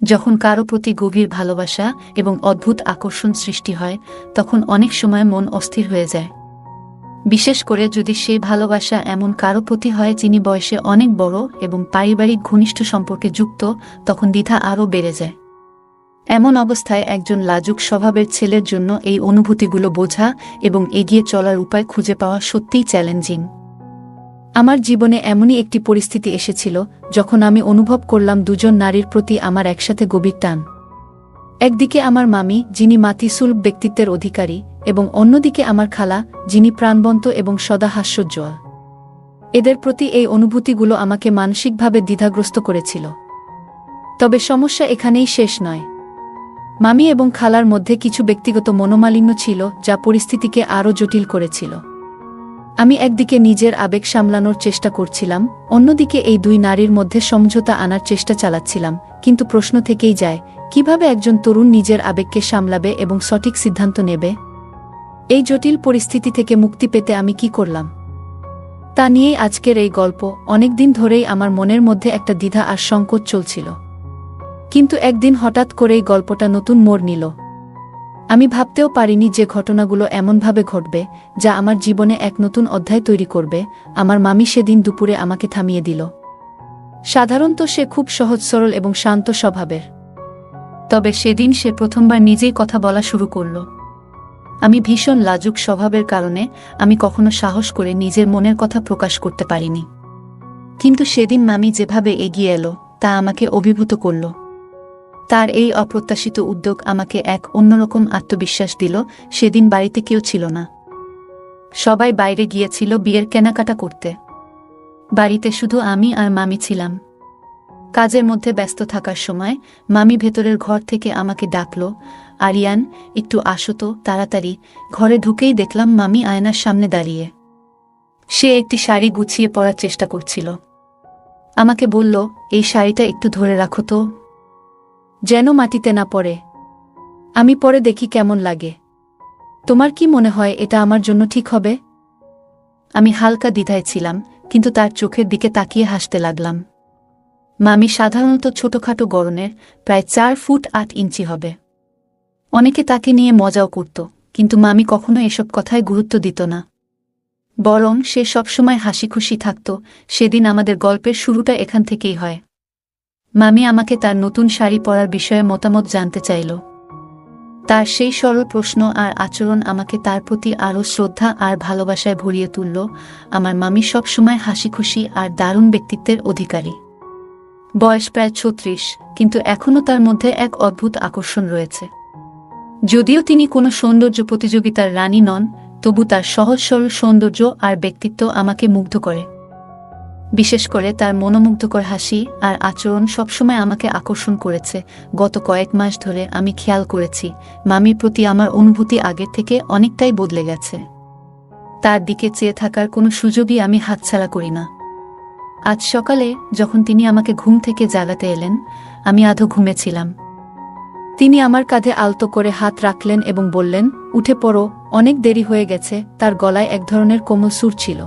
যখন কারো প্রতি গভীর ভালোবাসা এবং অদ্ভুত আকর্ষণ সৃষ্টি হয় তখন অনেক সময় মন অস্থির হয়ে যায়। বিশেষ করে যদি সেই ভালোবাসা এমন কারো প্রতি হয় যিনি বয়সে অনেক বড় এবং পারিবারিক ঘনিষ্ঠ সম্পর্কে যুক্ত, তখন দ্বিধা আরও বেড়ে যায়। এমন অবস্থায় একজন লাজুক স্বভাবের ছেলের জন্য এই অনুভূতিগুলো বোঝা এবং এগিয়ে চলার উপায় খুঁজে পাওয়া সত্যিই চ্যালেঞ্জিং। আমার জীবনে এমনই একটি পরিস্থিতি এসেছিল যখন আমি অনুভব করলাম দুজন নারীর প্রতি আমার একসাথে গভীর টান। একদিকে আমার মামি, যিনি মাতৃসুলভ ব্যক্তিত্বের অধিকারী, এবং অন্যদিকে আমার খালা, যিনি প্রাণবন্ত এবং সদা হাস্যোজ্জ্বল। এদের প্রতি এই অনুভূতিগুলো আমাকে মানসিকভাবে দ্বিধাগ্রস্ত করেছিল। তবে সমস্যা এখানেই শেষ নয়। মামি এবং খালার মধ্যে কিছু ব্যক্তিগত মনোমালিন্য ছিল যা পরিস্থিতিকে আরও জটিল করেছিল। আমি একদিকে নিজের আবেগ সামলানোর চেষ্টা করছিলাম, অন্যদিকে এই দুই নারীর মধ্যে সমঝোতা আনার চেষ্টা চালাচ্ছিলাম। কিন্তু প্রশ্ন থেকেই যায়, কিভাবে একজন তরুণ নিজের আবেগকে সামলাবে এবং সঠিক সিদ্ধান্ত নেবে? এই জটিল পরিস্থিতি থেকে মুক্তি পেতে আমি কি করলাম তা নিয়েই আজকের এই গল্প। অনেকদিন ধরেই আমার মনের মধ্যে একটা দ্বিধা আর সংকোচ চলছিল, কিন্তু একদিন হঠাৎ করেই গল্পটা নতুন মোড় নিল। আমি ভাবতেও পারিনি যে ঘটনাগুলো এমনভাবে ঘটবে যা আমার জীবনে এক নতুন অধ্যায় তৈরি করবে। আমার মামি সেদিন দুপুরে আমাকে থামিয়ে দিল। সাধারণত সে খুব সহজ সরল এবং শান্ত স্বভাবের, তবে সেদিন সে প্রথমবার নিজেই কথা বলা শুরু করল। আমি ভীষণ লাজুক স্বভাবের কারণে আমি কখনো সাহস করে নিজের মনের কথা প্রকাশ করতে পারিনি, কিন্তু সেদিন মামি যেভাবে এগিয়ে এলো তা আমাকে অভিভূত করল। তার এই অপ্রত্যাশিত উদ্যোগ আমাকে এক অন্যরকম আত্মবিশ্বাস দিল। সেদিন বাড়িতে কেউ ছিল না, সবাই বাইরে গিয়েছিল বিয়ের কেনাকাটা করতে। বাড়িতে শুধু আমি আর মামি ছিলাম। কাজের মধ্যে ব্যস্ত থাকার সময় মামি ভেতরের ঘর থেকে আমাকে ডাকল, আরিয়ান, একটু আসো তো তাড়াতাড়ি। ঘরে ঢুকেই দেখলাম মামি আয়নার সামনে দাঁড়িয়ে। সে একটি শাড়ি গুছিয়ে পরার চেষ্টা করছিল। আমাকে বলল, এই শাড়িটা একটু ধরে রাখো তো, যেন মাটিতে না পড়ে। আমি পরে দেখি কেমন লাগে। তোমার কি মনে হয় এটা আমার জন্য ঠিক হবে? আমি হালকা দ্বিধায় ছিলাম, কিন্তু তার চোখের দিকে তাকিয়ে হাসতে লাগলাম। মামি সাধারণত ছোটখাটো গড়নের, প্রায় 4 ফুট 8 ইঞ্চি হবে। অনেকে তাকে নিয়ে মজাও করত, কিন্তু মামি কখনো এসব কথায় গুরুত্ব দিত না। বরং সে সবসময় হাসি খুশি থাকত। সেদিন আমাদের গল্পের শুরুটা এখান থেকেই হয়। মামি আমাকে তার নতুন শাড়ি পরার বিষয়ে মতামত জানতে চাইল। তার সেই সরল প্রশ্ন আর আচরণ আমাকে তার প্রতি আরও শ্রদ্ধা আর ভালোবাসায় ভরিয়ে তুলল। আমার মামি সবসময় হাসি খুশি আর দারুণ ব্যক্তিত্বের অধিকারী। বয়স প্রায় 36, কিন্তু এখনও তার মধ্যে এক অদ্ভুত আকর্ষণ রয়েছে। যদিও তিনি কোনো সৌন্দর্য প্রতিযোগিতার রানী নন, তবু তার সহজ সরল সৌন্দর্য আর ব্যক্তিত্ব আমাকে মুগ্ধ করে। বিশেষ করে তার মনোমুগ্ধকর হাসি আর আচরণ সবসময় আমাকে আকর্ষণ করেছে। গত কয়েক মাস ধরে আমি খেয়াল করেছি মামির প্রতি আমার অনুভূতি আগের থেকে অনেকটাই বদলে গেছে। তার দিকে চেয়ে থাকার কোনো সুযোগই আমি হাতছাড়া করি না। আজ সকালে যখন তিনি আমাকে ঘুম থেকে জাগাতে এলেন, আমি আধো ঘুমেছিলাম। তিনি আমার কাঁধে আলতো করে হাত রাখলেন এবং বললেন, উঠে পড়ো, অনেক দেরি হয়ে গেছে। তার গলায় এক ধরনের কোমল সুর ছিল।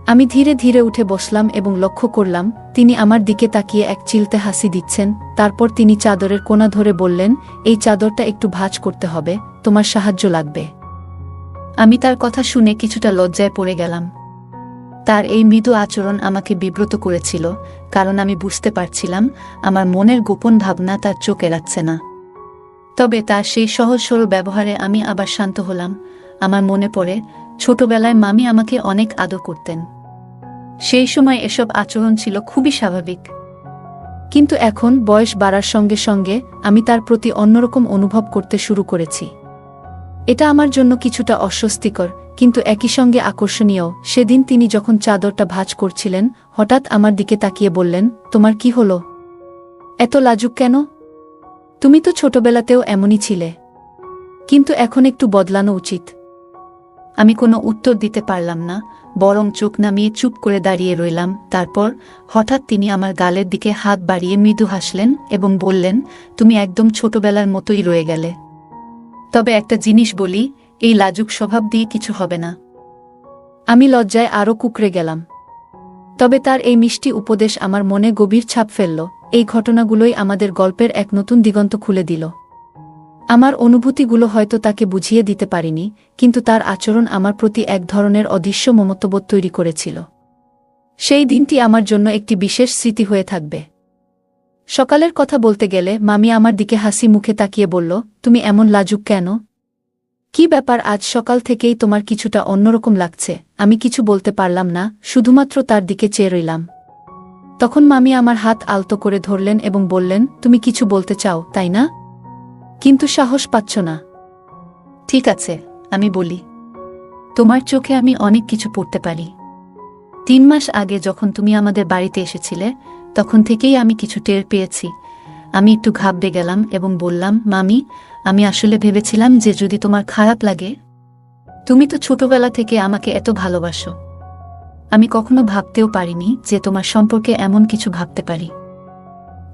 আমি ধীরে ধীরে উঠে বসলাম এবং লক্ষ্য করলাম তিনি আমার দিকে তাকিয়ে এক চিলতে হাসি দিচ্ছেন। তারপর তিনি চাদরের কোণা ধরে বললেন, এই চাদরটা একটু ভাঁজ করতে হবে, তোমার সাহায্য লাগবে। আমি তার কথা শুনে কিছুটা লজ্জায় পড়ে গেলাম। তার এই মৃদু আচরণ আমাকে বিব্রত করেছিল, কারণ আমি বুঝতে পারছিলাম আমার মনের গোপন ভাবনা তার চোখ এড়াচ্ছে না। তবে তার সেই সহজ সরল ব্যবহারে আমি আবার শান্ত হলাম। আমার মনে পড়ে ছোটবেলায় মামি আমাকে অনেক আদর করতেন। সেই সময় এসব আচরণ ছিল খুবই স্বাভাবিক, কিন্তু এখন বয়স বাড়ার সঙ্গে সঙ্গে আমি তার প্রতি অন্যরকম অনুভব করতে শুরু করেছি। এটা আমার জন্য কিছুটা অস্বস্তিকর, কিন্তু একই সঙ্গে আকর্ষণীয়। সেদিন তিনি যখন চাদরটা ভাঁজ করছিলেন, হঠাৎ আমার দিকে তাকিয়ে বললেন, তোমার কি হলো? এত লাজুক কেন? তুমি তো ছোটবেলাতেও এমনই ছিলে, কিন্তু এখন একটু বদলানো উচিত। আমি কোনো উত্তর দিতে পারলাম না, বরং চোখ নামিয়ে চুপ করে দাঁড়িয়ে রইলাম। তারপর হঠাৎ তিনি আমার গালের দিকে হাত বাড়িয়ে মৃদু হাসলেন এবং বললেন, তুমি একদম ছোটবেলার মতোই রয়ে গেলে। তবে একটা জিনিস বলি, এই লাজুক স্বভাব দিয়ে কিছু হবে না। আমি লজ্জায় আরও কুঁকড়ে গেলাম। তবে তার এই মিষ্টি উপদেশ আমার মনে গভীর ছাপ ফেলল। এই ঘটনাগুলোই আমাদের গল্পের এক নতুন দিগন্ত খুলে দিল। আমার অনুভূতিগুলো হয়তো তাকে বুঝিয়ে দিতে পারিনি, কিন্তু তার আচরণ আমার প্রতি এক ধরনের অদৃশ্য মমত্ববোধ তৈরি করেছিল। সেই দিনটি আমার জন্য একটি বিশেষ স্মৃতি হয়ে থাকবে। সকালের কথা বলতে গেলে মামি আমার দিকে হাসি মুখে তাকিয়ে বলল, তুমি এমন লাজুক কেন? কি ব্যাপার, আজ সকাল থেকেই তোমার কিছুটা অন্যরকম লাগছে। আমি কিছু বলতে পারলাম না, শুধুমাত্র তার দিকে চেয়ে রইলাম। তখন মামি আমার হাত আলতো করে ধরলেন এবং বললেন, তুমি কিছু বলতে চাও, তাই না? কিন্তু সাহস পাচ্ছ না। ঠিক আছে, আমি বলি। তোমার চোখে আমি অনেক কিছু পড়তে পারি। 3 মাস আগে যখন তুমি আমাদের বাড়িতে এসেছিলে, তখন থেকেই আমি কিছু টের পেয়েছি। আমি একটু ঘাবড়ে গেলাম এবং বললাম, মামি, আমি আসলে ভেবেছিলাম যে যদি তোমার খারাপ লাগে। তুমি তো ছোটবেলা থেকে আমাকে এত ভালোবাসো। আমি কখনো ভাবতেও পারিনি যে তোমার সম্পর্কে এমন কিছু ভাবতে পারি।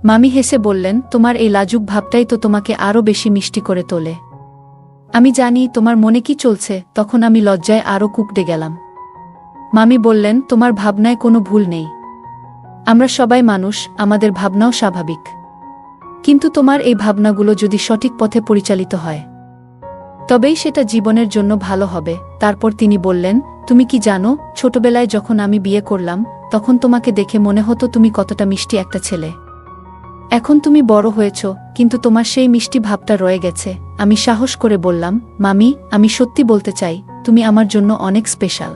মামি হেসে বললেন, তোমার এই লাজুক ভাবটাই তো তোমাকে আরও বেশি মিষ্টি করে তোলে। আমি জানি তোমার মনে কি চলছে। তখন আমি লজ্জায় আরও কুঁকড়ে গেলাম। মামি বললেন, তোমার ভাবনায় কোনো ভুল নেই। আমরা সবাই মানুষ, আমাদের ভাবনাও স্বাভাবিক। কিন্তু তোমার এই ভাবনাগুলো যদি সঠিক পথে পরিচালিত হয়, তবেই সেটা জীবনের জন্য ভালো হবে। তারপর তিনি বললেন, তুমি কি জানো, ছোটবেলায় যখন আমি বিয়ে করলাম, তখন তোমাকে দেখে মনে হতো তুমি কতটা মিষ্টি একটা ছেলে। এখন তুমি বড় হয়েছ, কিন্তু তোমার সেই মিষ্টি ভাবটা রয়ে গেছে। আমি সাহস করে বললাম, মামি, আমি সত্যি বলতে চাই, তুমি আমার জন্য অনেক স্পেশাল।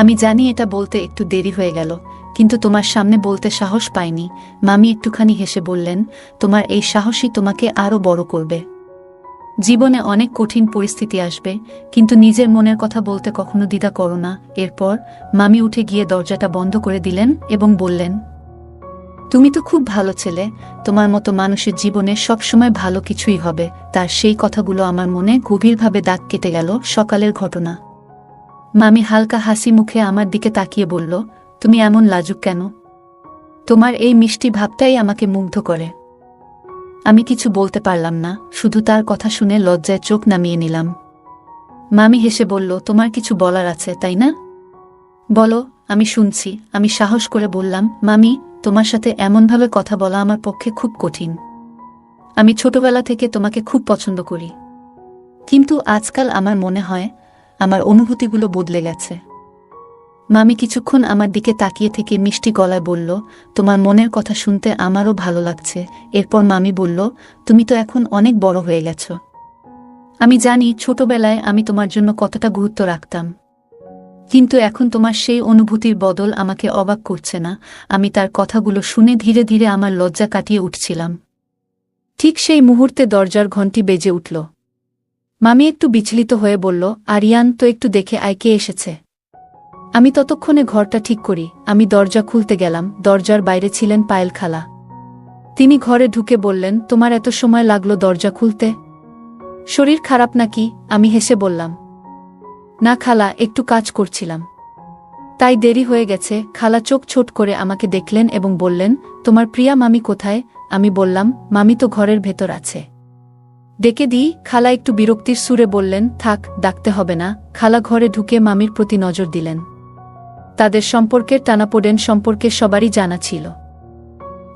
আমি জানি এটা বলতে একটু দেরি হয়ে গেল, কিন্তু তোমার সামনে বলতে সাহস পাইনি। মামি একটুখানি হেসে বললেন, তোমার এই সাহসই তোমাকে আরও বড় করবে। জীবনে অনেক কঠিন পরিস্থিতি আসবে, কিন্তু নিজের মনের কথা বলতে কখনো দ্বিধা করো না। এরপর মামি উঠে গিয়ে দরজাটা বন্ধ করে দিলেন এবং বললেন, তুমি তো খুব ভালো ছেলে, তোমার মতো মানুষের জীবনে সবসময় ভালো কিছুই হবে। তার সেই কথাগুলো আমার মনে গভীরভাবে দাগ কেটে গেল। সকালের ঘটনা। মামি হালকা হাসি মুখে আমার দিকে তাকিয়ে বলল, তুমি এমন লাজুক কেন? তোমার এই মিষ্টি ভাবটাই আমাকে মুগ্ধ করে। আমি কিছু বলতে পারলাম না, শুধু তার কথা শুনে লজ্জায় চোখ নামিয়ে নিলাম। মামি হেসে বলল, তোমার কিছু বলার আছে, তাই না? বলো, আমি শুনছি। আমি সাহস করে বললাম, মামি, তোমার সাথে এমনভাবে কথা বলা আমার পক্ষে খুব কঠিন। আমি ছোটবেলা থেকে তোমাকে খুব পছন্দ করি, কিন্তু আজকাল আমার মনে হয় আমার অনুভূতিগুলো বদলে গেছে। মামি কিছুক্ষণ আমার দিকে তাকিয়ে থেকে মিষ্টি গলায় বলল, তোমার মনের কথা শুনতে আমারও ভালো লাগছে। এরপর মামি বলল, তুমি তো এখন অনেক বড় হয়ে গেছ। আমি জানি ছোটবেলায় আমি তোমার জন্য কতটা গুরুত্ব রাখতাম, কিন্তু এখন তোমার সেই অনুভূতির বদল আমাকে অবাক করছে না। আমি তার কথাগুলো শুনে ধীরে ধীরে আমার লজ্জা কাটিয়ে উঠছিলাম। ঠিক সেই মুহূর্তে দরজার ঘণ্টি বেজে উঠল। মামি একটু বিচলিত হয়ে বলল, আরিয়ান, তো একটু দেখে আয়, কে এসেছে। আমি ততক্ষণে ঘরটা ঠিক করি। আমি দরজা খুলতে গেলাম। দরজার বাইরে ছিলেন পায়েল খালা। তিনি ঘরে ঢুকে বললেন, তোমার এত সময় লাগলো দরজা খুলতে? শরীর খারাপ নাকি? আমি হেসে বললাম, না খালা, একটু কাজ করছিলাম, তাই দেরি হয়ে গেছে। খালা চোখ ছোট করে আমাকে দেখলেন এবং বললেন, তোমার প্রিয়া মামি কোথায়? আমি বললাম, মামি তো ঘরের ভেতর আছে। ডেকে দিই? খালা একটু বিরক্তির সুরে বললেন, থাক, ডাকতে হবে না। খালা ঘরে ঢুকে মামির প্রতি নজর দিলেন। তাদের সম্পর্কের টানাপোড়েন সম্পর্কে সবারই জানা ছিল।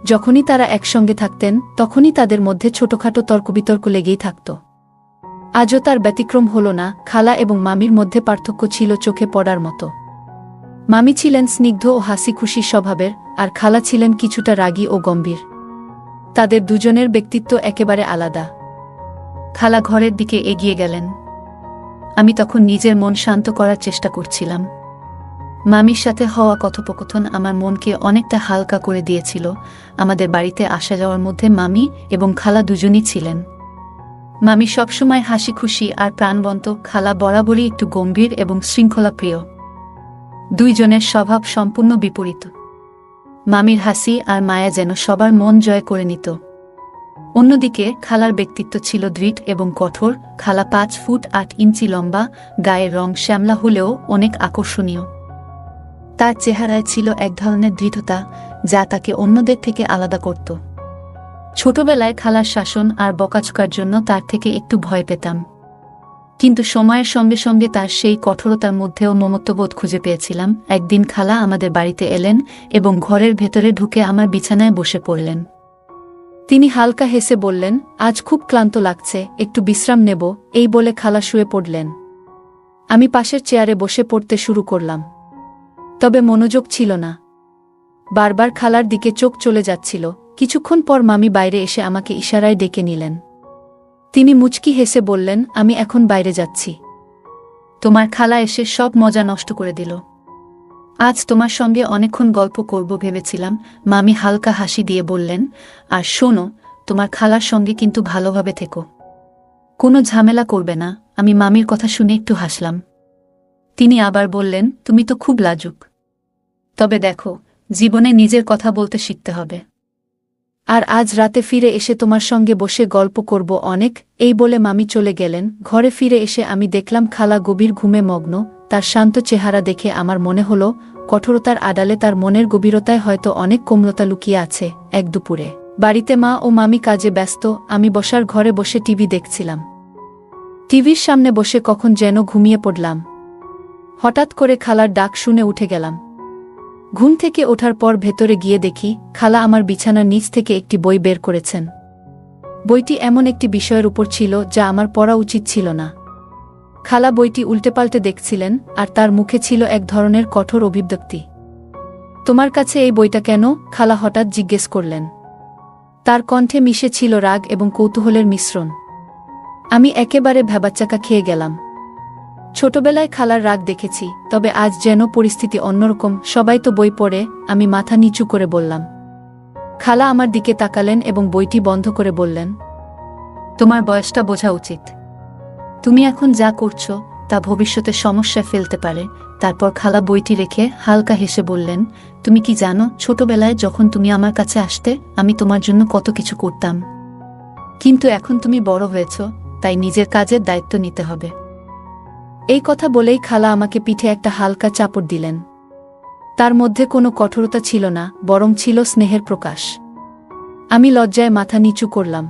যখনই তারা একসঙ্গে থাকতেন, তখনই তাদের মধ্যে ছোটখাটো তর্কবিতর্ক লেগেই থাকত। আজও তার ব্যতিক্রম হল না। খালা এবং মামির মধ্যে পার্থক্য ছিল চোখে পড়ার মতো। মামি ছিলেন স্নিগ্ধ ও হাসি খুশি স্বভাবের, আর খালা ছিলেন কিছুটা রাগী ও গম্ভীর। তাদের দুজনের ব্যক্তিত্ব একেবারে আলাদা। খালা ঘরের দিকে এগিয়ে গেলেন। আমি তখন নিজের মন শান্ত করার চেষ্টা করছিলাম। মামির সাথে হওয়া কথোপকথন আমার মনকে অনেকটা হালকা করে দিয়েছিল। আমাদের বাড়িতে আসা যাওয়ার মধ্যে মামি এবং খালা দুজনই ছিলেন। মামি সবসময় হাসি খুশি আর প্রাণবন্ত, খালা বরাবরই একটু গম্ভীর এবং শৃঙ্খলা প্রিয়। দুইজনের স্বভাব সম্পূর্ণ বিপরীত। মামির হাসি আর মায়া যেন সবার মন জয় করে নিত। অন্যদিকে খালার ব্যক্তিত্ব ছিল দৃঢ় এবং কঠোর। খালা 5 ফুট 8 ইঞ্চি লম্বা, গায়ের রং শ্যামলা হলেও অনেক আকর্ষণীয়। তার চেহারায় ছিল এক ধরনের দৃঢ়তা, যা তাকে অন্যদের থেকে আলাদা করত। ছোটবেলায় খালার শাসন আর বকাঝকার জন্য তার থেকে একটু ভয় পেতাম। কিন্তু সময়ের সঙ্গে সঙ্গে তার সেই কঠোরতার মধ্যেও মমত্ববোধ খুঁজে পেয়েছিলাম। একদিন খালা আমাদের বাড়িতে এলেন এবং ঘরের ভেতরে ঢুকে আমার বিছানায় বসে পড়লেন। তিনি হালকা হেসে বললেন, আজ খুব ক্লান্ত লাগছে, একটু বিশ্রাম নেব, এই বলে খালা শুয়ে পড়লেন। আমি পাশের চেয়ারে বসে পড়তে শুরু করলাম। তবে মনোযোগ ছিল না। বারবার খালার দিকে চোখ চলে যাচ্ছিল। কিছুক্ষণ পর মামি বাইরে এসে আমাকে ইশারায় ডেকে নিলেন। তিনি মুচকি হেসে বললেন, আমি এখন বাইরে যাচ্ছি। তোমার খালা এসে সব মজা নষ্ট করে দিল। আজ তোমার সঙ্গে অনেকক্ষণ গল্প করব ভেবেছিলাম। মামি হালকা হাসি দিয়ে বললেন, আর শোনো, তোমার খালার সঙ্গে কিন্তু ভালোভাবে থেকো, কোনো ঝামেলা করবে না। আমি মামির কথা শুনে একটু হাসলাম। তিনি আবার বললেন, তুমি তো খুব লাজুক। তবে দেখো, জীবনে নিজের কথা বলতে শিখতে হবে। আর আজ রাতে ফিরে এসে তোমার সঙ্গে বসে গল্প করব অনেক। এই বলে মামি চলে গেলেন। ঘরে ফিরে এসে আমি দেখলাম খালা গভীর ঘুমে মগ্ন। তার শান্ত চেহারা দেখে আমার মনে হলো, কঠোরতার আড়ালে তার মনের গভীরতায় হয়তো অনেক কোমলতা লুকিয়ে আছে। এক দুপুরে বাড়িতে মা ও মামি কাজে ব্যস্ত, আমি বসার ঘরে বসে টিভি দেখছিলাম। টিভির সামনে বসে কখন যেন ঘুমিয়ে পড়লাম। হঠাৎ করে খালার ডাক শুনে উঠে গেলাম। ঘুম থেকে ওঠার পর ভেতরে গিয়ে দেখি, খালা আমার বিছানার নিচ থেকে একটি বই বের করেছেন। বইটি এমন একটি বিষয়ের উপর ছিল যা আমার পড়া উচিত ছিল না। খালা বইটি উল্টেপাল্টে দেখছিলেন, আর তার মুখে ছিল এক ধরনের কঠোর অভিব্যক্তি। তোমার কাছে এই বইটা কেন? খালা হঠাৎ জিজ্ঞেস করলেন। তার কণ্ঠে মিশে ছিল রাগ এবং কৌতূহলের মিশ্রণ। আমি একেবারে ভ্যাবাচ্চাকা খেয়ে গেলাম। ছোটবেলায় খালার রাগ দেখেছি, তবে আজ যেন পরিস্থিতি অন্যরকম। সবাই তো বই পড়ে। আমি মাথা নিচু করে বললাম। খালা আমার দিকে তাকালেন এবং বইটি বন্ধ করে বললেন, তোমার বয়সটা বোঝা উচিত। তুমি এখন যা করছো তা ভবিষ্যতে সমস্যায় ফেলতে পারে। তারপর খালা বইটি রেখে হালকা হেসে বললেন, তুমি কি জানো, ছোটবেলায় যখন তুমি আমার কাছে আসতে আমি তোমার জন্য কত কিছু করতাম। কিন্তু এখন তুমি বড় হয়েছ, তাই নিজের কাজের দায়িত্ব নিতে হবে। এই কথা বলেই খালা আমাকে পিঠে একটা হালকা চাপড় দিলেন। তার মধ্যে কোনো কঠোরতা ছিল না, বরং ছিল স্নেহের প্রকাশ। আমি লজ্জায় মাথা নিচু করলাম।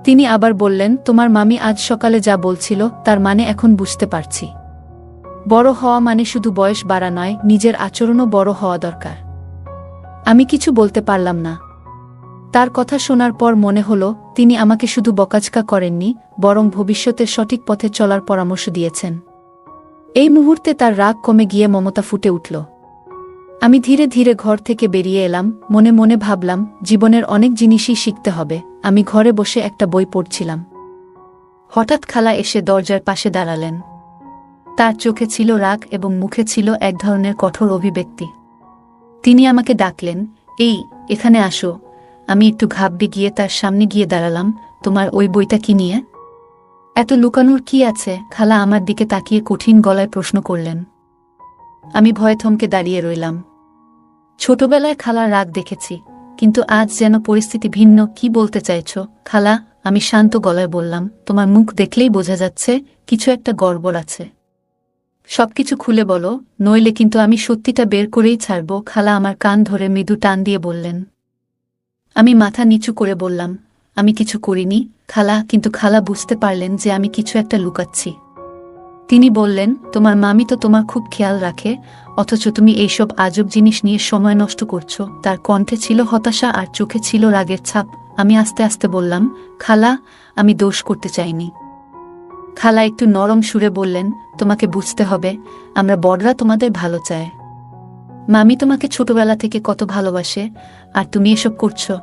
তিনি আবার বললেন, তোমার মামি আজ সকালে যা বলছিল তার মানে এখন বুঝতে পারছি। বড় হওয়া মানে শুধু বয়স বাড়া নয়, নিজের আচরণও বড় হওয়া দরকার। আমি কিছু বলতে পারলাম না। তার কথা শোনার পর মনে হলো, তিনি আমাকে শুধু বকাঝকা করেননি, বরং ভবিষ্যতের সঠিক পথে চলার পরামর্শ দিয়েছেন। এই মুহূর্তে তার রাগ কমে গিয়ে মমতা ফুটে উঠল। আমি ধীরে ধীরে ঘর থেকে বেরিয়ে এলাম। মনে মনে ভাবলাম, জীবনের অনেক জিনিসই শিখতে হবে। আমি ঘরে বসে একটা বই পড়ছিলাম। হঠাৎ খালা এসে দরজার পাশে দাঁড়ালেন। তার চোখে ছিল রাগ এবং মুখে ছিল এক ধরনের কঠোর অভিব্যক্তি। তিনি আমাকে ডাকলেন, এই, এখানে আসো। আমি একটু ঘাবড়ে গিয়ে তার সামনে গিয়ে দাঁড়ালাম। তোমার ওই বইটা কি নিয়ে? এত লুকানোর কি আছে? খালা আমার দিকে তাকিয়ে কঠিন গলায় প্রশ্ন করলেন। আমি ভয়ে থমকে দাঁড়িয়ে রইলাম। ছোটবেলায় খালার রাগ দেখেছি, কিন্তু আজ যেন পরিস্থিতি ভিন্ন। কি বলতে চাইছ খালা? আমি শান্ত গলায় বললাম, তোমার মুখ দেখলেই বোঝা যাচ্ছে কিছু একটা গড়বড় আছে। সবকিছু খুলে বলো, নইলে কিন্তু আমি সত্যিটা বের করেই ছাড়ব। খালা আমার কান ধরে মৃদু টান দিয়ে বললেন। আমি মাথা নিচু করে বললাম, আমি কিছু করিনি খালা। কিন্তু খালা বুঝতে পারলেন যে আমি কিছু একটা লুকাচ্ছি। তিনি বললেন, তোমার মামি তো তোমার খুব খেয়াল রাখে, অথচ তুমি এইসব আজব জিনিস নিয়ে সময় নষ্ট করছো। তার কণ্ঠে ছিল হতাশা আর চোখে ছিল রাগের ছাপ। আমি আস্তে আস্তে বললাম, খালা, আমি দোষ করতে চাইনি। খালা একটু নরম সুরে বললেন, তোমাকে বুঝতে হবে, আমরা বড়রা তোমাদের ভালো চায়। মামি তোমাকে ছোটবেলা থেকে কত ভালোবাসে, আর তুমি এসব করছো।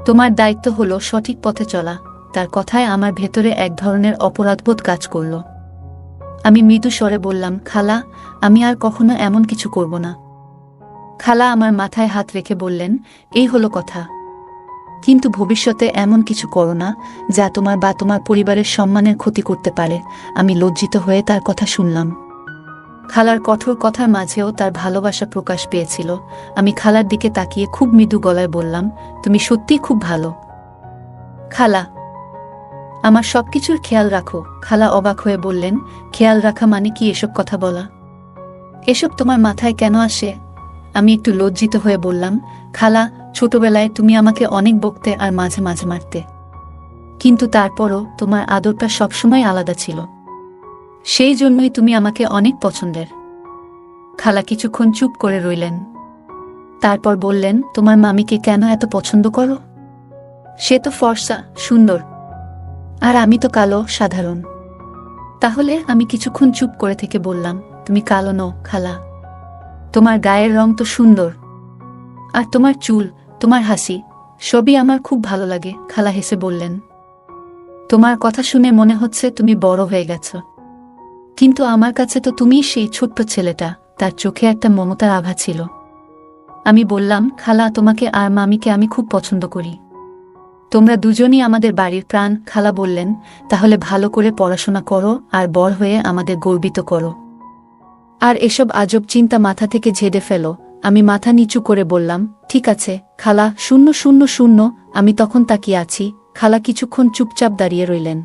তোমার দায়িত্ব হলো সঠিক পথে চলা। তার কথায় আমার ভেতরে এক ধরনের অপরাধবোধ কাজ করল। আমি মৃদু স্বরে বললাম, খালা, আমি আর কখনো এমন কিছু করব না। খালা আমার মাথায় হাত রেখে বললেন, এই হলো কথা। কিন্তু ভবিষ্যতে এমন কিছু করো না যা তোমার বা তোমার পরিবারের সম্মানের ক্ষতি করতে পারে। আমি লজ্জিত হয়ে তার কথা শুনলাম। খালার কঠোর কথার মাঝেও তার ভালোবাসা প্রকাশ পেয়েছিল। আমি খালার দিকে তাকিয়ে খুব মৃদু গলায় বললাম, তুমি সত্যিই খুব ভালো খালা। আমার সবকিছুর খেয়াল রাখো। খালা অবাক হয়ে বললেন, খেয়াল রাখা মানে কি? এসব কথা বলা, এসব তোমার মাথায় কেন আসে? আমি একটু লজ্জিত হয়ে বললাম, খালা, ছোটবেলায় তুমি আমাকে অনেক বকতে আর মাঝে মাঝে মারতে, কিন্তু তারপরও তোমার আদরটা সবসময় আলাদা ছিল। সেই জন্যই তুমি আমাকে অনেক পছন্দের। খালা কিছুক্ষণ চুপ করে রইলেন। তারপর বললেন, তোমার মামিকে কেন এত পছন্দ করো? সে তো ফর্সা, সুন্দর, আর আমি তো কালো, সাধারণ। তাহলে? আমি কিছুক্ষণ চুপ করে থেকে বললাম, তুমি কালো নও খালা, তোমার গায়ের রং তো সুন্দর, আর তোমার চুল, তোমার হাসি, সবই আমার খুব ভালো লাগে। খালা হেসে বললেন, তোমার কথা শুনে মনে হচ্ছে তুমি বড় হয়ে গেছ, কিন্তু আমার কাছে তো তুমিই সেই ছোট্ট ছেলেটা। তার চোখে একটা মমতার আভা ছিল। আমি বললাম, খালা, তোমাকে আর মামিকে আমি খুব পছন্দ করি, তোমরা দুজনই আমাদের বাড়ির প্রাণ। খালা বললেন, তাহলে ভালো করে পড়াশোনা করো আর বড় হয়ে আমাদের গর্বিত করো, আর এসব আজব চিন্তা মাথা থেকে ঝেড়ে ফেলো। আমি মাথা নিচু করে বললাম, ঠিক আছে খালা। 000। আমি তখন তাকিয়ে আছি। খালা কিছুক্ষণ চুপচাপ দাঁড়িয়ে রইলেন।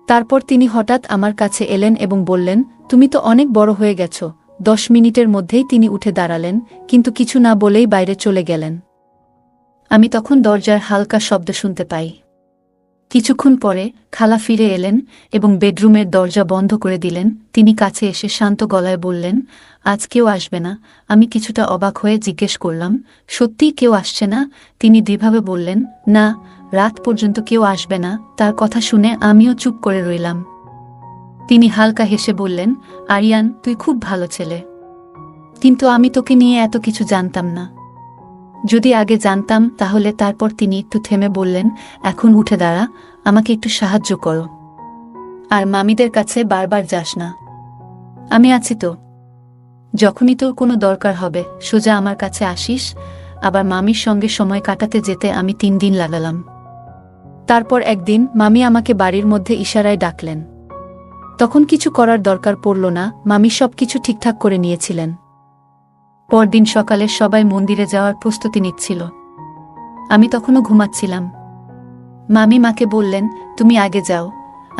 তারপর তিনি হঠাৎ আমার কাছে এলেন এবং বললেন, তুমি তো অনেক বড় হয়ে গেছ। 10 মিনিটের মধ্যেই তিনি উঠে দাঁড়ালেন, কিন্তু কিছু না বলেই বাইরে চলে গেলেন। আমি তখন দরজার হালকা শব্দ শুনতে পাই। কিছুক্ষণ পরে খালা ফিরে এলেন এবং বেডরুমের দরজা বন্ধ করে দিলেন। তিনি কাছে এসে শান্ত গলায় বললেন, আজ কেউ আসবে না? আমি কিছুটা অবাক হয়ে জিজ্ঞেস করলাম, সত্যিই কেউ আসছে না? তিনি দৃঢ়ভাবে বললেন, না, রাত পর্যন্ত কেউ আসবে না। তার কথা শুনে আমিও চুপ করে রইলাম। তিনি হালকা হেসে বললেন, আরিয়ান, তুই খুব ভালো ছেলে, কিন্তু আমি তোকে নিয়ে এত কিছু জানতাম না। যদি আগে জানতাম তাহলে। তারপর তিনি একটু থেমে বললেন, এখন উঠে দাঁড়া, আমাকে একটু সাহায্য করো, আর মামিদের কাছে বারবার যাস না। আমি আছি তো, যখনই তোর কোনো দরকার হবে সোজা আমার কাছে আসিস। আবার মামির সঙ্গে সময় কাটাতে যেতে আমি 3 দিন লাগালাম। তারপর একদিন মামি আমাকে বাড়ির মধ্যে ইশারায় ডাকলেন। তখন কিছু করার দরকার পড়ল না, মামি সব কিছু ঠিকঠাক করে নিয়েছিলেন। পরদিন সকালে সবাই মন্দিরে যাওয়ার প্রস্তুতি নিচ্ছিল। আমি তখনও ঘুমাচ্ছিলাম। মামি মাকে বললেন, তুমি আগে যাও,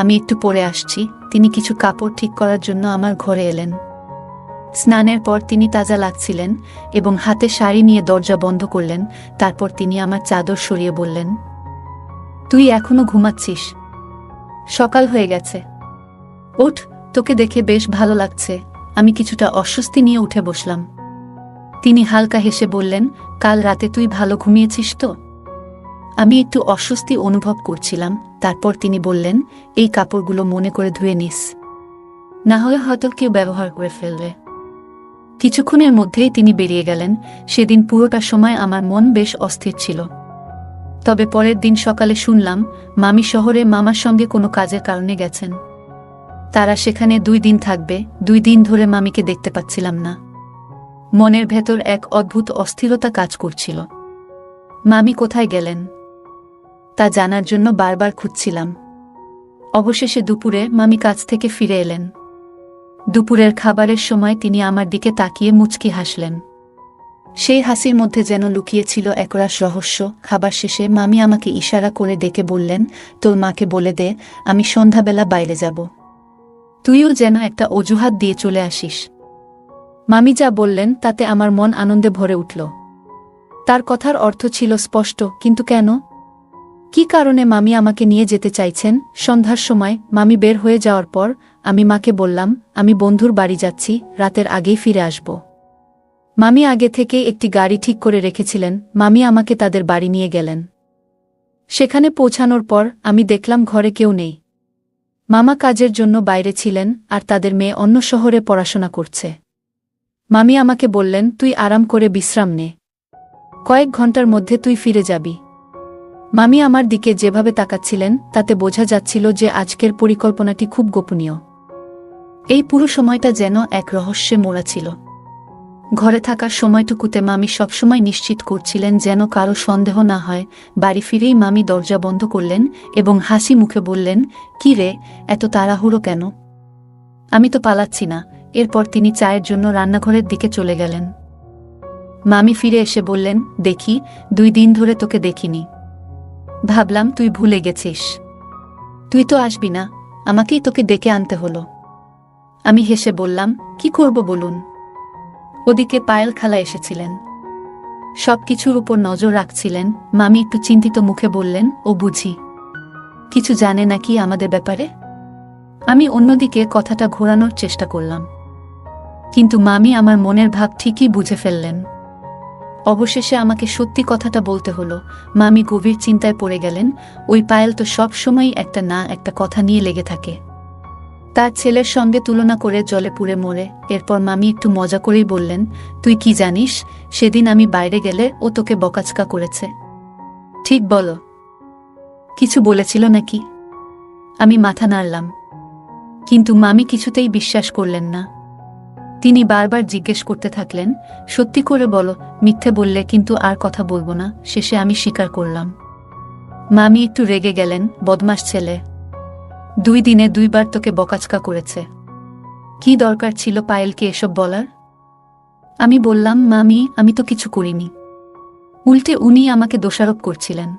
আমি একটু পরে আসছি। তিনি কিছু কাপড় ঠিক করার জন্য আমার ঘরে এলেন। স্নানের পর তিনি তাজা লাগছিলেন এবং হাতে শাড়ি নিয়ে দরজা বন্ধ করলেন। তারপর তিনি আমার চাদর সরিয়ে বললেন, তুই এখনো ঘুমাচ্ছিস? সকাল হয়ে গেছে, ওঠ, তোকে দেখে বেশ ভালো লাগছে। আমি কিছুটা অস্বস্তি নিয়ে উঠে বসলাম। তিনি হালকা হেসে বললেন, কাল রাতে তুই ভালো ঘুমিয়েছিস তো? আমি একটু অস্বস্তি অনুভব করছিলাম। তারপর তিনি বললেন, এই কাপড়গুলো মনে করে ধুয়ে নিস, না হলে হয়তো কেউ ব্যবহার করে ফেলবে। কিছুক্ষণের মধ্যেই তিনি বেরিয়ে গেলেন। সেদিন পুরোটা সময় আমার মন বেশ অস্থির ছিল। তবে পরের দিন সকালে শুনলাম মামি শহরে মামার সঙ্গে কোনো কাজের কারণে গেছেন। তারা সেখানে 2 দিন থাকবে। 2 দিন ধরে মামিকে দেখতে পাচ্ছিলাম না। মনের ভেতর এক অদ্ভুত অস্থিরতা কাজ করছিল। মামি কোথায় গেলেন তা জানার জন্য বারবার খুঁজছিলাম। অবশেষে দুপুরে মামি কাজ থেকে ফিরে এলেন। দুপুরের খাবারের সময় তিনি আমার দিকে তাকিয়ে মুচকি হাসলেন। সেই হাসির মধ্যে যেন লুকিয়েছিল একরাশ রহস্য। খাবার শেষে মামি আমাকে ইশারা করে ডেকে বললেন, তোর মাকে বলে দে আমি সন্ধ্যাবেলা বাইরে যাব, তুইও যেন একটা অজুহাত দিয়ে চলে আসিস। মামি যা বললেন তাতে আমার মন আনন্দে ভরে উঠল। তার কথার অর্থ ছিল স্পষ্ট, কিন্তু কেন? কি কারণে মামি আমাকে নিয়ে যেতে চাইছেন? সন্ধ্যার সময় মামি বের হয়ে যাওয়ার পর আমি মাকে বললাম, আমি বন্ধুর বাড়ি যাচ্ছি, রাতের আগেই ফিরে আসব। মামি আগে থেকেই একটি গাড়ি ঠিক করে রেখেছিলেন। মামি আমাকে তাদের বাড়ি নিয়ে গেলেন। সেখানে পৌঁছানোর পর আমি দেখলাম ঘরে কেউ নেই। মামা কাজের জন্য বাইরে ছিলেন আর তাদের মেয়ে অন্য শহরে পড়াশোনা করছে। মামি আমাকে বললেন, তুই আরাম করে বিশ্রাম নে, কয়েক ঘন্টার মধ্যে তুই ফিরে যাবি। মামি আমার দিকে যেভাবে তাকাচ্ছিলেন তাতে বোঝা যাচ্ছিল যে আজকের পরিকল্পনাটি খুব গোপনীয়। এই পুরো সময়টা যেন এক রহস্যে মোড়া ছিল। ঘরে থাকার সময়টুকুতে মামি সবসময় নিশ্চিত করছিলেন যেন কারো সন্দেহ না হয়। বাড়ি ফিরেই মামি দরজা বন্ধ করলেন এবং হাসি মুখে বললেন, কি রে, এত তাড়াহুড়ো কেন? আমি তো পালাচ্ছি না। এরপর তিনি চায়ের জন্য রান্নাঘরের দিকে চলে গেলেন। মামি ফিরে এসে বললেন, দেখি 2 দিন ধরে তোকে দেখিনি, ভাবলাম তুই ভুলে গেছিস। তুই তো আসবি না, আমাকেই তোকে ডেকে আনতে হলো। আমি হেসে বললাম, কি করব বলুন? ওদিকে পায়েল খালা এসেছিলেন, সবকিছুর উপর নজর রাখছিলেন। মামি একটু চিন্তিত মুখে বললেন, ও বুঝি কিছু জানে নাকি আমাদের ব্যাপারে? আমি অন্যদিকে কথাটা ঘোরানোর চেষ্টা করলাম, কিন্তু মামি আমার মনের ভাব ঠিকই বুঝে ফেললেন। অবশেষে আমাকে সত্যি কথাটা বলতে হলো। মামি গভীর চিন্তায় পড়ে গেলেন। ওই পায়েল তো সব সময়ই একটা না একটা কথা নিয়ে লেগে থাকে, তার ছেলের সঙ্গে তুলনা করে জলে পুড়ে মরে। এরপর মামি একটু মজা করেই বললেন, তুই কি জানিস, সেদিন আমি বাইরে গেলে ও তোকে বকাচকা করেছে। ঠিক বলো, কিছু বলেছিল নাকি? আমি মাথা নাড়লাম, কিন্তু মামি কিছুতেই বিশ্বাস করলেন না। তিনি বারবার জিজ্ঞেস করতে থাকলেন, সত্যি করে বলো, মিথ্যে বললে কিন্তু আর কথা বলবো না। শেষে আমি স্বীকার করলাম। মামি একটু রেগে গেলেন, বদমাস ছেলে, 2 দিনে 2 বার তোকে বকাচকা করেছে, কি দরকার ছিল পায়েলকে এসব বলার? আমি বললাম, মামি আমি তো কিছু করিনি। উল্টে উনি আমাকে দোষারোপ করছিলেন,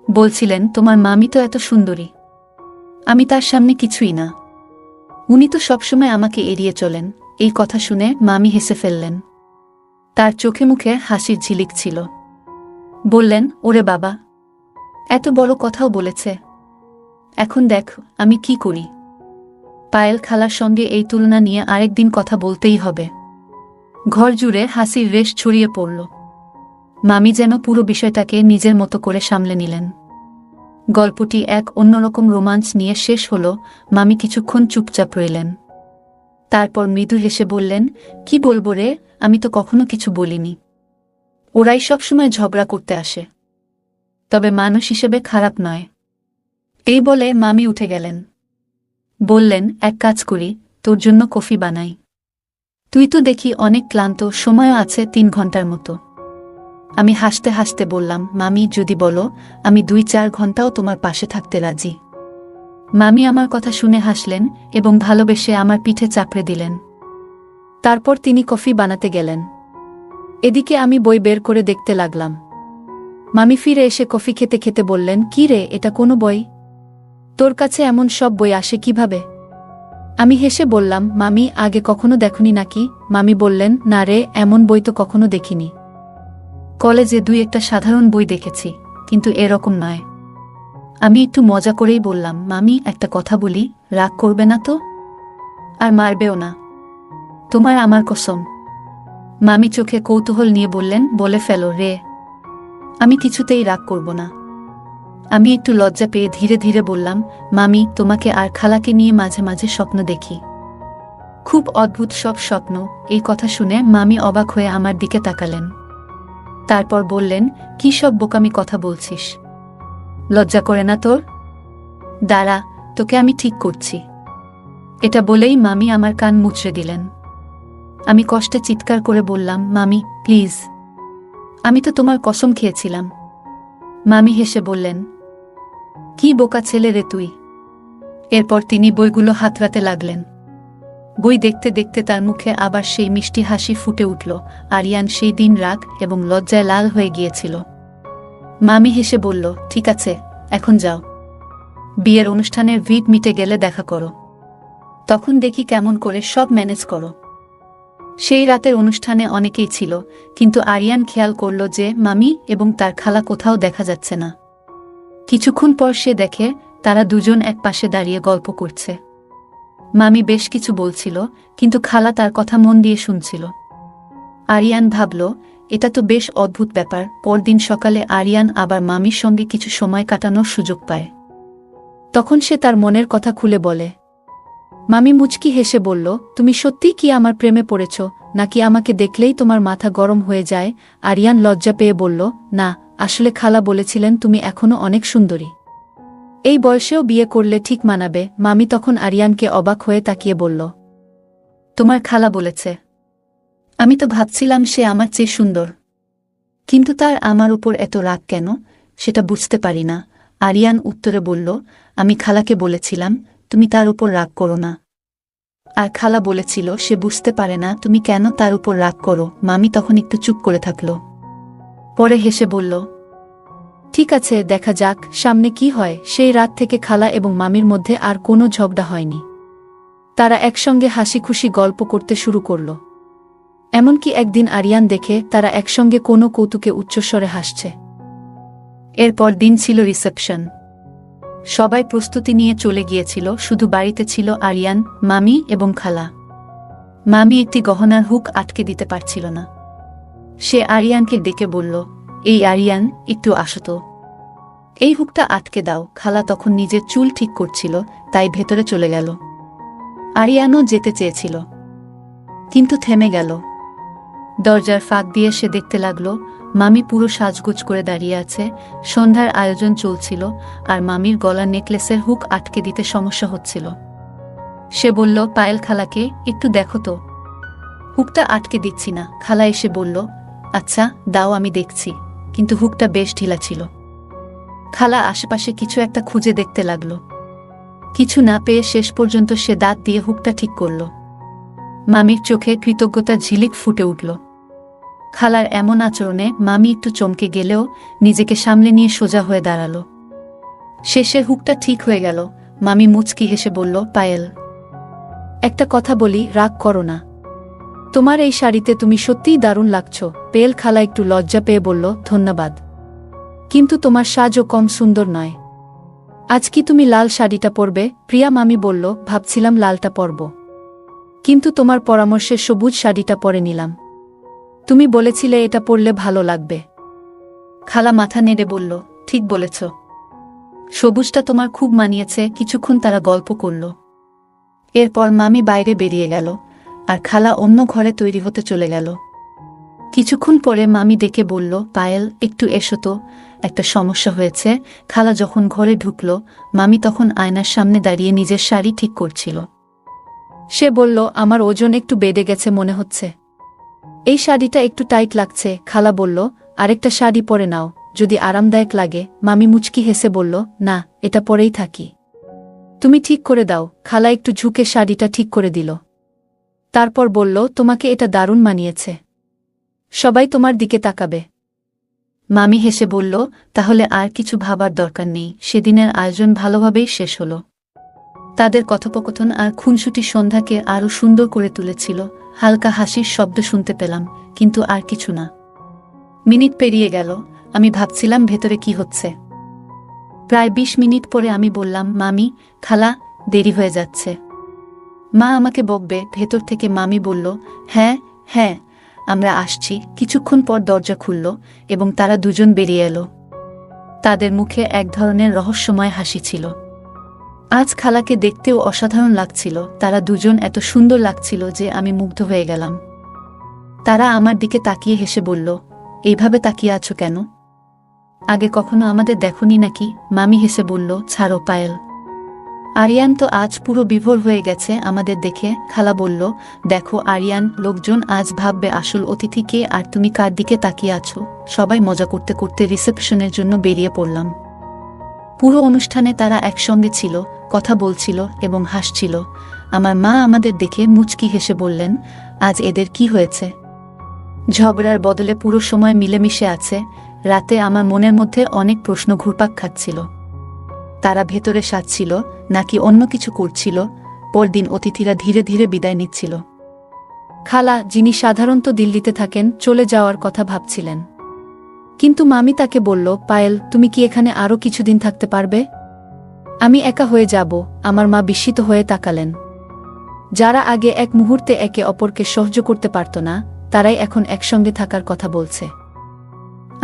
বলছিলেন তোমার মামি তো এত সুন্দরী, আমি তার সামনে কিছুই না, উনি তো সবসময় আমাকে এড়িয়ে চলেন। এই কথা শুনে মামি হেসে ফেললেন, তার চোখে মুখে হাসির ঝিলিক ছিল। বললেন, ওরে বাবা, এত বড় কথাও বলেছে, এখন দেখ আমি কি করি। পায়েল খালার সঙ্গে এই তুলনা নিয়ে আরেকদিন কথা বলতেই হবে। ঘর জুড়ে হাসির রেশ ছড়িয়ে পড়ল। মামি যেন পুরো বিষয়টাকে নিজের মতো করে সামলে নিলেন। গল্পটি এক অন্যরকম রোমাঞ্চ নিয়ে শেষ হল। মামি কিছুক্ষণ চুপচাপ রইলেন, তারপর মৃদু হেসে বললেন, কি বলবো রে, আমি তো কখনো কিছু বলিনি, ওরাই সবসময় ঝগড়া করতে আসে, তবে মানুষ হিসেবে খারাপ নয়। এই বলে মামি উঠে গেলেন, বললেন, এক কাজ করি, তোর জন্য কফি বানাই, তুই তো দেখি অনেক ক্লান্ত, সময়ও আছে 3 ঘন্টার মতো। আমি হাসতে হাসতে বললাম, মামি যদি বলো, আমি 2-4 ঘন্টাও তোমার পাশে থাকতে রাজি। মামি আমার কথা শুনে হাসলেন এবং ভালোবেসে আমার পিঠে চাপড়ে দিলেন। তারপর তিনি কফি বানাতে গেলেন। এদিকে আমি বই বের করে দেখতে লাগলাম। মামি ফিরে এসে কফি খেতে খেতে বললেন, কি রে, এটা কোনো বই? তোর কাছে এমন সব বই আসে কিভাবে? আমি হেসে বললাম, মামি আগে কখনো দেখনি নাকি? মামি বললেন, না রে, এমন বই তো কখনো দেখিনি। কলেজে 2-1টা সাধারণ বই দেখেছি, কিন্তু এরকম নয়। আমি একটু মজা করেই বললাম, মামি একটা কথা বলি, রাগ করবে না তো? আর মারবেও না, তোমার আমার কসম। মামি চোখে কৌতূহল নিয়ে বললেন, বলে ফেলো রে। আমি কিছুতেই রাগ করব না। আমি একটু লজ্জা পেয়ে ধীরে ধীরে বললাম, মামি তোমাকে আর খালাকে নিয়ে মাঝে মাঝে স্বপ্ন দেখি, খুব অদ্ভুত সব স্বপ্ন। এই কথা শুনে মামি অবাক হয়ে আমার দিকে তাকালেন, তারপর বললেন, কি সব বোকামি কথা বলছিস, লজ্জা করে না তোর? দাঁড়া, তোকে আমি ঠিক করছি। এটা বলেই মামি আমার কান মুচড়ে দিলেন। আমি কষ্টে চিৎকার করে বললাম, মামি প্লিজ, আমি তো তোমার কসম খেয়েছিলাম। মামি হেসে বললেন, কি বোকা ছেলে রে তুই। এরপর তিনি বইগুলো হাতড়াতে লাগলেন। বই দেখতে দেখতে তার মুখে আবার সেই মিষ্টি হাসি ফুটে উঠল। আরিয়ান সেই দিন রাগ এবং লজ্জায় লাল হয়ে গিয়েছিল। মামি হেসে বলল, ঠিক আছে, এখন যাও, বিয়ের অনুষ্ঠানের ভিড় মিটে গেলে দেখা করো, তখন দেখি কেমন করে সব ম্যানেজ করো। সেই রাতের অনুষ্ঠানে অনেকেই ছিল, কিন্তু আরিয়ান খেয়াল করল যে মামি এবং তার খালা কোথাও দেখা যাচ্ছে না। কিছুক্ষণ পর সে দেখে তারা দুজন এক পাশে দাঁড়িয়ে গল্প করছে। মামি বেশ কিছু বলছিল, কিন্তু খালা তার কথা মন দিয়ে শুনছিল। আরিয়ান ভাবল, এটা তো বেশ অদ্ভুত ব্যাপার। পরদিন সকালে আরিয়ান আবার মামির সঙ্গে কিছু সময় কাটানোর সুযোগ পায়। তখন সে তার মনের কথা খুলে বলে। মামি মুচকি হেসে বলল, তুমি সত্যিই কি আমার প্রেমে পড়েছ, নাকি আমাকে দেখলেই তোমার মাথা গরম হয়ে যায়? আরিয়ান লজ্জা পেয়ে বলল, না, আসলে খালা বলেছিলেন তুমি এখনো অনেক সুন্দরী, এই বয়সেও বিয়ে করলে ঠিক মানাবে। মামি তখন আরিয়ানকে অবাক হয়ে তাকিয়ে বলল, তোমার খালা বলেছে? আমি তো ভাবছিলাম সে আমার চেয়ে সুন্দর, কিন্তু তার আমার উপর এত রাগ কেন, সেটা বুঝতে পারি না। আরিয়ান উত্তরে বলল, আমি খালাকে বলেছিলাম তুমি তার উপর রাগ করো না, আর খালা বলেছিল সে বুঝতে পারে না তুমি কেন তার উপর রাগ করো। মামি তখন একটু চুপ করে থাকল, পরে হেসে বলল, ঠিক আছে, দেখা যাক সামনে কি হয়। সেই রাত থেকে খালা এবং মামির মধ্যে আর কোনো ঝগড়া হয়নি। তারা একসঙ্গে হাসি খুশি গল্প করতে শুরু করল। এমনকি একদিন আরিয়ান দেখে তারা একসঙ্গে কোনো কৌতুকে উচ্চস্বরে হাসছে। এরপর দিন ছিল রিসেপশন। সবাই প্রস্তুতি নিয়ে চলে গিয়েছিল, শুধু বাড়িতে ছিল আরিয়ান, মামি এবং খালা। মামি একটি গহনার হুক আটকে দিতে পারছিল না। সে আরিয়ানকে ডেকে বলল, এই আরিয়ান, একটু আসো তো, এই হুকটা আটকে দাও। খালা তখন নিজের চুল ঠিক করছিল, তাই ভেতরে চলে গেল। আরিয়ানও যেতে চেয়েছিল, কিন্তু থেমে গেল। দরজার ফাঁক দিয়ে সে দেখতে লাগল মামি পুরো সাজগোজ করে দাঁড়িয়ে আছে। সন্ধ্যার আয়োজন চলছিল, আর মামির গলার নেকলেসের হুক আটকে দিতে সমস্যা হচ্ছিল। সে বলল পায়েল খালাকে, একটু দেখো তো, হুকটা আটকে দিচ্ছি না। খালা এসে বলল, আচ্ছা দাও, আমি দেখছি। কিন্তু হুকটা বেশ ঢিলা ছিল। খালা আশেপাশে কিছু একটা খুঁজে দেখতে লাগল। কিছু না পেয়ে শেষ পর্যন্ত সে দাঁত দিয়ে হুকটা ঠিক করল। মামির চোখে কৃতজ্ঞতার ঝিলিক ফুটে উঠল। খালার এমন আচরণে মামি একটু চমকে গেলেও নিজেকে সামলে নিয়ে সোজা হয়ে দাঁড়াল। শেষে হুকটা ঠিক হয়ে গেল। মামি মুচকি হেসে বলল, পায়েল, একটা কথা বলি, রাগ করো না। তোমার এই শাড়িতে তুমি সত্যিই দারুণ লাগছো। পেল খালা একটু লজ্জা পেয়ে বলল, ধন্যবাদ, কিন্তু তোমার সাজও কম সুন্দর নয়। আজ কি তুমি লাল শাড়িটা পরবে? প্রিয়া মামি বলল, ভাবছিলাম লালটা পরব, কিন্তু তোমার পরামর্শে সবুজ শাড়িটা পরে নিলাম। তুমি বলেছিলে এটা পরলে ভালো লাগবে। খালা মাথা নেড়ে বলল, ঠিক বলেছ, সবুজটা তোমার খুব মানিয়েছে। কিছুক্ষণ তারা গল্প করল। এরপর মামি বাইরে বেরিয়ে গেল, আর খালা অন্য ঘরে তৈরি হতে চলে গেল। কিছুক্ষণ পরে মামি ডেকে বলল, পায়েল, একটু এসো তো, একটা সমস্যা হয়েছে। খালা যখন ঘরে ঢুকল, মামি তখন আয়নার সামনে দাঁড়িয়ে নিজের শাড়ি ঠিক করছিল। সে বলল, আমার ওজন একটু বেড়ে গেছে মনে হচ্ছে, এই শাড়িটা একটু টাইট লাগছে। খালা বলল, আরেকটা শাড়ি পরে নাও, যদি আরামদায়ক লাগে। মামি মুচকি হেসে বলল, না, এটা পরেই থাকি, তুমি ঠিক করে দাও। খালা একটু ঝুঁকে শাড়িটা ঠিক করে দিল, তারপর বলল, তোমাকে এটা দারুণ মানিয়েছে, সবাই তোমার দিকে তাকাবে। মামি হেসে বলল, তাহলে আর কিছু ভাবার দরকার নেই। সেদিনের আয়োজন ভালোভাবেই শেষ হল। তাদের কথোপকথন আর খুনসুটি সন্ধ্যাকে আরও সুন্দর করে তুলেছিল। হালকা হাসির শব্দ শুনতে পেলাম, কিন্তু আর কিছু না। মিনিট পেরিয়ে গেল, আমি ভাবছিলাম ভেতরে কি হচ্ছে। প্রায় ২০ মিনিট পরে আমি বললাম, মামি, খালা, দেরি হয়ে যাচ্ছে, মা আমাকে বকবে। ভেতর থেকে মামি বলল, হ্যাঁ হ্যাঁ, আমরা আসছি। কিছুক্ষণ পর দরজা খুলল এবং তারা দুজন বেরিয়ে এলো। তাদের মুখে এক ধরনের রহস্যময় হাসি ছিল। আজ খালাকে দেখতেও অসাধারণ লাগছিল। তারা দুজন এত সুন্দর লাগছিল যে আমি মুগ্ধ হয়ে গেলাম। তারা আমার দিকে তাকিয়ে হেসে বলল, এইভাবে তাকিয়ে আছো কেন? আগে কখনো আমাদের দেখোনি নাকি? মামি হেসে বলল, ছাড়ো পায়েল, আরিয়ান তো আজ পুরো বিভোর হয়ে গেছে আমাদের দেখে। খালা বলল, দেখো আরিয়ান, লোকজন আজ ভাববে আসল অতিথি কে আর তুমি কার দিকে তাকিয়ে আছো। সবাই মজা করতে করতে রিসেপশনের জন্য বেরিয়ে পড়লাম। পুরো অনুষ্ঠানে তারা একসঙ্গে ছিল, কথা বলছিল এবং হাসছিল। আমার মা আমাদের দেখে মুচকি হেসে বললেন, আজ এদের কি হয়েছে? ঝগড়ার বদলে পুরো সময় মিলেমিশে আছে। রাতে আমার মনের মধ্যে অনেক প্রশ্ন ঘুরপাক খাচ্ছিল। তারা ভেতরে সাজছিল নাকি অন্য কিছু করছিল? পরদিন অতিথিরা ধীরে ধীরে বিদায় নিচ্ছিল। খালা, যিনি সাধারণত দিল্লিতে থাকেন, চলে যাওয়ার কথা ভাবছিলেন, কিন্তু মামি তাকে বলল, পায়েল, তুমি কি এখানে আরও কিছুদিন থাকতে পারবে? আমি একা হয়ে যাব। আমার মা বিস্মিত হয়ে তাকালেন। যারা আগে এক মুহূর্তে একে অপরকে সহ্য করতে পারত না, তারাই এখন একসঙ্গে থাকার কথা বলছে।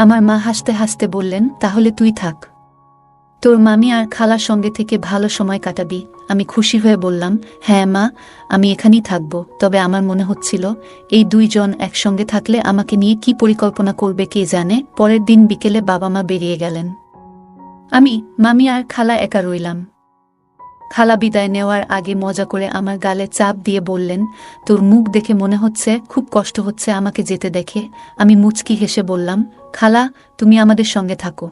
আমার মা হাসতে হাসতে বললেন, তাহলে তুই থাক, তোর মামি আর খালার সঙ্গে থেকে ভালো সময় কাটাবি। আমি খুশি হয়ে বললাম, হ্যাঁ মা, আমি এখানেই থাকব। তবে আমার মনে হচ্ছিল, এই দুইজন একসঙ্গে থাকলে আমাকে নিয়ে কি পরিকল্পনা করবে কে জানে। পরের দিন বিকেলে বাবা মা বেরিয়ে গেলেন। আমি, মামি আর খালা একা রইলাম। খালা বিদায় নেওয়ার আগে মজা করে আমার গালে চাপ দিয়ে বললেন, তোর মুখ দেখে মনে হচ্ছে খুব কষ্ট হচ্ছে আমাকে যেতে দেখে। আমি মুচকি হেসে বললাম, খালা, তুমি আমাদের সঙ্গে থাকো,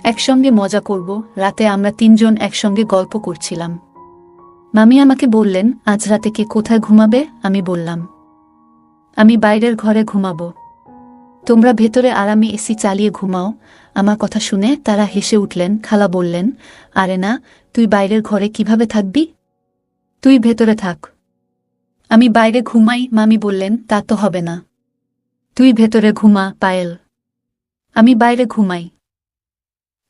একসঙ্গে মজা করব। রাতে আমরা তিনজন একসঙ্গে গল্প করছিলাম। মামি আমাকে বললেন, আজ রাতে কে কোথায় ঘুমাবে? আমি বললাম, আমি বাইরের ঘরে ঘুমাবো, তোমরা ভেতরে আরামে এসি চালিয়ে ঘুমাও। আমার কথা শুনে তারা হেসে উঠলেন। খালা বললেন, আরে না, তুই বাইরের ঘরে কিভাবে থাকবি? তুই ভেতরে থাক, আমি বাইরে ঘুমাই। মামি বললেন, তা তো হবে না, তুই ভেতরে ঘুমা পায়েল, আমি বাইরে ঘুমাই।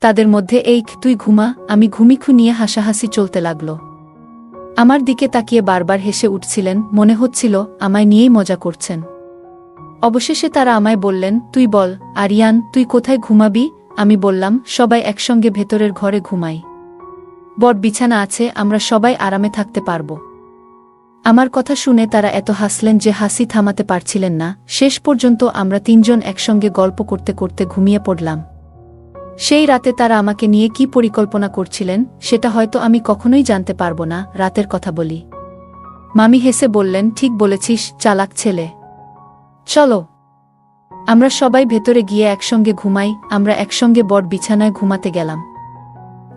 তাদের মধ্যে এই তুই ঘুমা আমি ঘুমিখু নিয়ে হাসাহাসি চলতে লাগল। আমার দিকে তাকিয়ে বারবার হেসে উঠছিলেন, মনে হচ্ছিল আমায় নিয়েই মজা করছেন। অবশেষে তারা আমায় বললেন, তুই বল আরিয়ান, তুই কোথায় ঘুমাবি? আমি বললাম, সবাই একসঙ্গে ভেতরের ঘরে ঘুমাই। বড় বিছানা আছে, আমরা সবাই আরামে থাকতে পারব। আমার কথা শুনে তারা এত হাসলেন যে হাসি থামাতে পারছিলেন না। শেষ পর্যন্ত আমরা তিনজন একসঙ্গে গল্প করতে করতে ঘুমিয়ে পড়লাম। সেই রাতে তারা আমাকে নিয়ে কি পরিকল্পনা করছিলেন সেটা হয়তো আমি কখনোই জানতে পারব না। রাতের কথা বলি। মামি হেসে বললেন, ঠিক বলেছিস, চালাক ছেলে। চলো আমরা সবাই ভেতরে গিয়ে একসঙ্গে ঘুমাই। আমরা একসঙ্গে বড় বিছানায় ঘুমাতে গেলাম।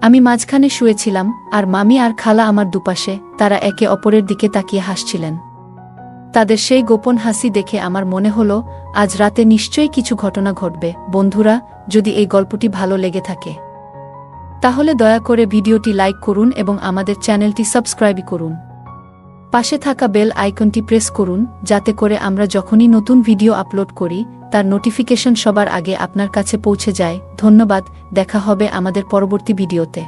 আমি মাঝখানে শুয়েছিলাম, আর মামি আর খালা আমার দুপাশে। তারা একে অপরের দিকে তাকিয়ে হাসছিলেন। তাদের সেই গোপন হাসি দেখে আমার মনে হলো আজ রাতে নিশ্চয়ই কিছু ঘটনা ঘটবে। বন্ধুরা, যদি এই গল্পটি ভালো লেগে থাকে তাহলে দয়া করে ভিডিওটি লাইক করুন এবং আমাদের চ্যানেলটি সাবস্ক্রাইব করুন। পাশে থাকা বেল আইকনটি প্রেস করুন যাতে করে আমরা যখনই নতুন ভিডিও আপলোড করি তার নোটিফিকেশন সবার আগে আপনার কাছে পৌঁছে যায়। ধন্যবাদ, দেখা হবে আমাদের পরবর্তী ভিডিওতে।